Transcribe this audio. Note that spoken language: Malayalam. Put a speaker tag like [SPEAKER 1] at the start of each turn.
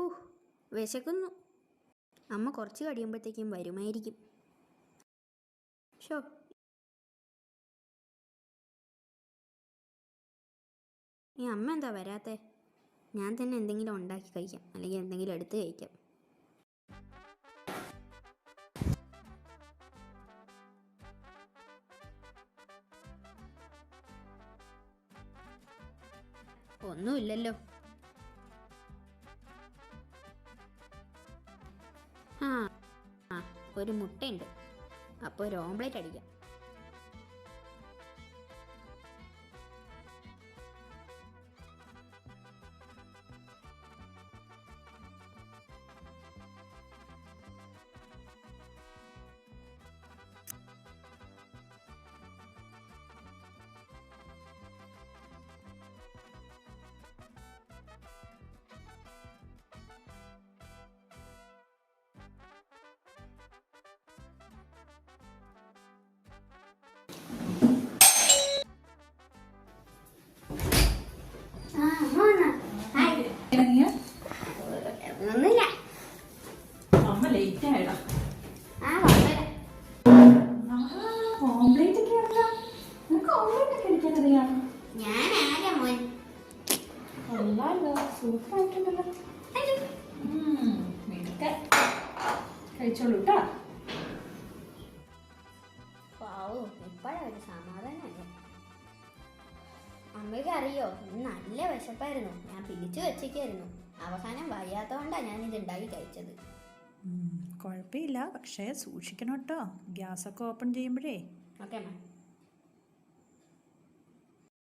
[SPEAKER 1] ഹൂ, വിശക്കുന്നു. അമ്മ കുറച്ച് കഴിയുമ്പോഴത്തേക്കും വരുമായിരിക്കും. ഷോ, ഈ അമ്മ എന്താ വരാത്തെ? ഞാൻ തന്നെ എന്തെങ്കിലും ഉണ്ടാക്കി കഴിക്കാം, അല്ലെങ്കിൽ എന്തെങ്കിലും എടുത്ത് കഴിക്കാം. ഒന്നുമില്ലല്ലോ. ആ ആ ഒരു മുട്ടയുണ്ട്, അപ്പോൾ ഒരു ഓംപ്ലേറ്റ് അടിക്കാം. ഒന്നുമില്ല,
[SPEAKER 2] അമ്മ ലേറ്റ് ആയടാ.
[SPEAKER 1] ഞാൻ മോൻ.
[SPEAKER 2] സൂപ്പറായിട്ടുണ്ടല്ലോ. കഴിച്ചോളൂ കേട്ടാ.
[SPEAKER 1] പാവോ, ഇപ്പോഴാ ഒരു സമാധാനമല്ലേ. അമ്മയ്ക്ക് അറിയോ, ഇന്ന് നല്ല വിശപ്പായിരുന്നു. ഞാൻ പിടിച്ചു വെച്ചേക്കായിരുന്നു. അവസാനം വയ്യാത്തതുകൊണ്ടാണ് ഞാൻ ഇത് ഉണ്ടാക്കി കഴിച്ചത്.
[SPEAKER 2] കുഴപ്പമില്ല, പക്ഷേ സൂക്ഷിക്കണം കേട്ടോ. ഗ്യാസൊക്കെ ഓപ്പൺ ചെയ്യുമ്പോഴേ.
[SPEAKER 1] ഓക്കെ അമ്മ.